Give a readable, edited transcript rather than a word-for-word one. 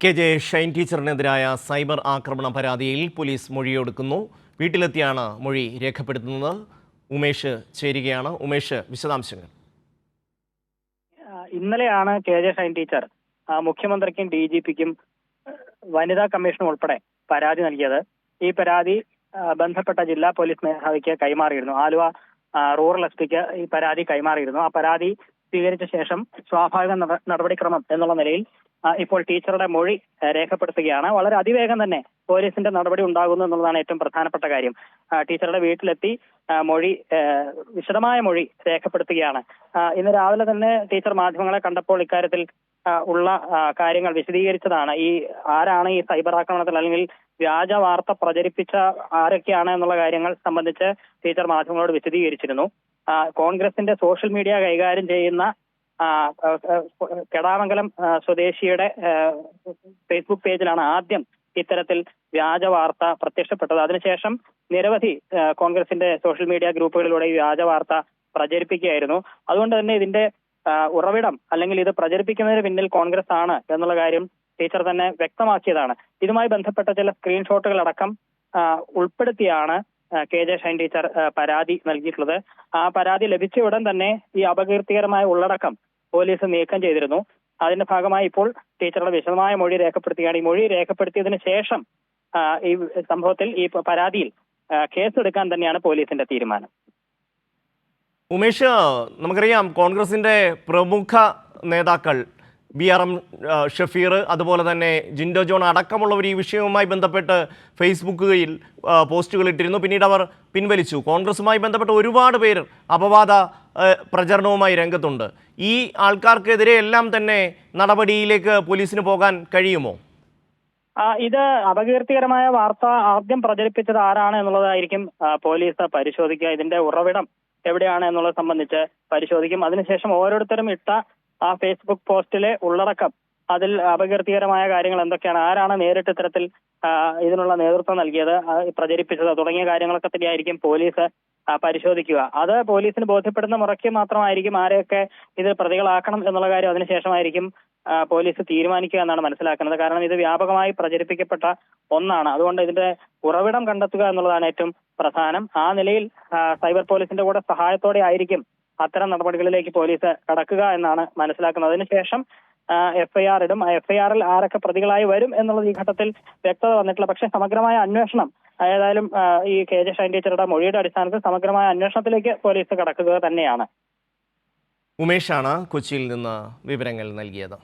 K J Shine ടീച്ചറിനെതിരായ cyber ആക്രമണ പരാതിയിൽ police മൊഴിയെടുക്കുന്നു. വീട്ടിലെത്തിയാണ് മൊഴി രേഖപ്പെടുത്തുന്നത്. ഉമേഷ് ചേരുകയാണ്. ഉമേഷ്, വിശദാംശങ്ങൾ. ഇന്നലെയാണ് കെ ജെ ഷൈൻ ടീച്ചർ മുഖ്യമന്ത്രിക്കും DGPക്കും വനിതാ കമ്മീഷനും ഉൾപ്പെടെ പരാതി നൽകിയത്. ഈ പരാതി ബന്ധപ്പെട്ട ജില്ലാ പോലീസ് മേധാവിക്ക് കൈമാറിയിരുന്നു. ആലുവ റൂറൽ SP-ക്ക് ഈ പരാതി കൈമാറിയിരുന്നു. ആ പരാതി സ്വീകരിച്ച ശേഷം സ്വാഭാവിക നടപടിക്രമം എന്നുള്ള നിലയിൽ ഇപ്പോൾ ടീച്ചറുടെ മൊഴി രേഖപ്പെടുത്തുകയാണ്. വളരെ അതിവേഗം തന്നെ പോലീസിന്റെ നടപടി ഉണ്ടാകുന്നു എന്നുള്ളതാണ് ഏറ്റവും പ്രധാനപ്പെട്ട കാര്യം. ടീച്ചറുടെ വീട്ടിലെത്തി വിശദമായ മൊഴി രേഖപ്പെടുത്തുകയാണ്. ഇന്ന് രാവിലെ തന്നെ ടീച്ചർ മാധ്യമങ്ങളെ കണ്ടപ്പോൾ ഇക്കാര്യത്തിൽ ഉള്ള കാര്യങ്ങൾ വിശദീകരിച്ചതാണ്. ആരാണ് ഈ സൈബർ ആക്രമണത്തിൽ അല്ലെങ്കിൽ വ്യാജ വാർത്ത പ്രചരിപ്പിച്ച ആരൊക്കെയാണ് എന്നുള്ള കാര്യങ്ങൾ സംബന്ധിച്ച് ടീച്ചർ മാധ്യമങ്ങളോട് വിശദീകരിച്ചിരുന്നു. കോൺഗ്രസിന്റെ സോഷ്യൽ മീഡിയ കൈകാര്യം ചെയ്യുന്ന കെടാമംഗലം സ്വദേശിയുടെ ഫേസ്ബുക്ക് പേജിലാണ് ആദ്യം ഇത്തരത്തിൽ വ്യാജ വാർത്ത പ്രത്യക്ഷപ്പെട്ടത്. അതിനുശേഷം നിരവധി കോൺഗ്രസിന്റെ സോഷ്യൽ മീഡിയ ഗ്രൂപ്പുകളിലൂടെ ഈ വ്യാജ വാർത്ത പ്രചരിപ്പിക്കുകയായിരുന്നു. അതുകൊണ്ട് തന്നെ ഇതിന്റെ ഉറവിടം അല്ലെങ്കിൽ ഇത് പ്രചരിപ്പിക്കുന്നതിന് പിന്നിൽ കോൺഗ്രസ് ആണ് എന്നുള്ള കാര്യം ടീച്ചർ തന്നെ വ്യക്തമാക്കിയതാണ്. ഇതുമായി ബന്ധപ്പെട്ട ചില സ്ക്രീൻഷോട്ടുകൾ അടക്കം ഉൾപ്പെടുത്തിയാണ് കെ ജെ ഷൈൻ ടീച്ചർ പരാതി നൽകിയിട്ടുള്ളത്. ആ പരാതി ലഭിച്ച ഉടൻ തന്നെ ഈ അപകീർത്തികരമായ ഉള്ളടക്കം പോലീസ് നീക്കം ചെയ്തിരുന്നു. അതിന്റെ ഭാഗമായി ഇപ്പോൾ ടീച്ചറുടെ വിശദമായ മൊഴി രേഖപ്പെടുത്തുകയാണ്. ഈ മൊഴി രേഖപ്പെടുത്തിയതിനു ശേഷം ഈ സംഭവത്തിൽ ഈ പരാതിയിൽ കേസെടുക്കാൻ തന്നെയാണ് പോലീസിന്റെ തീരുമാനം. ഉമേഷ്, നമുക്കറിയാം കോൺഗ്രസിന്റെ പ്രമുഖ നേതാക്കൾ BRM ഷഫീർ, അതുപോലെ തന്നെ ജിൻഡോ ജോൺ അടക്കമുള്ളവർ ഈ വിഷയവുമായി ബന്ധപ്പെട്ട് ഫേസ്ബുക്കിൽ പോസ്റ്റുകൾ ഇട്ടിരുന്നു. പിന്നീട് അവർ പിൻവലിച്ചു. കോൺഗ്രസുമായി ബന്ധപ്പെട്ട് ഒരുപാട് പേർ അപവാദ പ്രചരണവുമായി രംഗത്തുണ്ട്. ഈ ആൾക്കാർക്കെതിരെ എല്ലാം തന്നെ നടപടിയിലേക്ക് പോലീസിന് പോകാൻ കഴിയുമോ? ഇത് അപകീർത്തികരമായ വാർത്ത ആദ്യം പ്രചരിപ്പിച്ചത് ആരാണ് എന്നുള്ളതായിരിക്കും പോലീസ് പരിശോധിക്കുക. ഇതിന്റെ ഉറവിടം എവിടെയാണ് എന്നുള്ളത് സംബന്ധിച്ച് പരിശോധിക്കും. അതിനുശേഷം ഓരോരുത്തരും ഇട്ട ആ ഫേസ്ബുക്ക് പോസ്റ്റിലെ ഉള്ളടക്കം, അതിൽ അപകീർത്തികരമായ കാര്യങ്ങൾ എന്തൊക്കെയാണ്, ആരാണ് നേരിട്ട് ഇത്തരത്തിൽ ഇതിനുള്ള നേതൃത്വം നൽകിയത്, പ്രചരിപ്പിച്ചത് തുടങ്ങിയ കാര്യങ്ങളൊക്കെ തന്നെയായിരിക്കും പോലീസ് പരിശോധിക്കുക. അത് പോലീസിന് ബോധ്യപ്പെടുന്ന മുറയ്ക്ക് മാത്രമായിരിക്കും ആരെയൊക്കെ ഇത് പ്രതികളാക്കണം എന്നുള്ള കാര്യം അതിനുശേഷമായിരിക്കും പോലീസ് തീരുമാനിക്കുക എന്നാണ് മനസ്സിലാക്കുന്നത്. കാരണം ഇത് വ്യാപകമായി പ്രചരിപ്പിക്കപ്പെട്ട ഒന്നാണ്. അതുകൊണ്ട് ഇതിന്റെ ഉറവിടം കണ്ടെത്തുക എന്നുള്ളതാണ് ഏറ്റവും പ്രധാനം. ആ നിലയിൽ സൈബർ പോലീസിന്റെ കൂടെ സഹായത്തോടെ ആയിരിക്കും അത്തരം നടപടികളിലേക്ക് പോലീസ് കടക്കുക എന്നാണ് മനസ്സിലാക്കുന്നത്. അതിനുശേഷം FIR ഇടും. FIR-ൽ ആരൊക്കെ പ്രതികളായി വരും എന്നുള്ളത് ഈ ഘട്ടത്തിൽ വ്യക്തത വന്നിട്ടില്ല. പക്ഷേ സമഗ്രമായ അന്വേഷണം, ഏതായാലും ഈ കെ ജെ ഷൈൻ ടീച്ചറുടെ മൊഴിയുടെ അടിസ്ഥാനത്തിൽ സമഗ്രമായ അന്വേഷണത്തിലേക്ക് പോലീസ് കടക്കുക തന്നെയാണ്. ഉമേഷാണ് കൊച്ചിയിൽ നിന്ന് വിവരങ്ങൾ നൽകിയത്.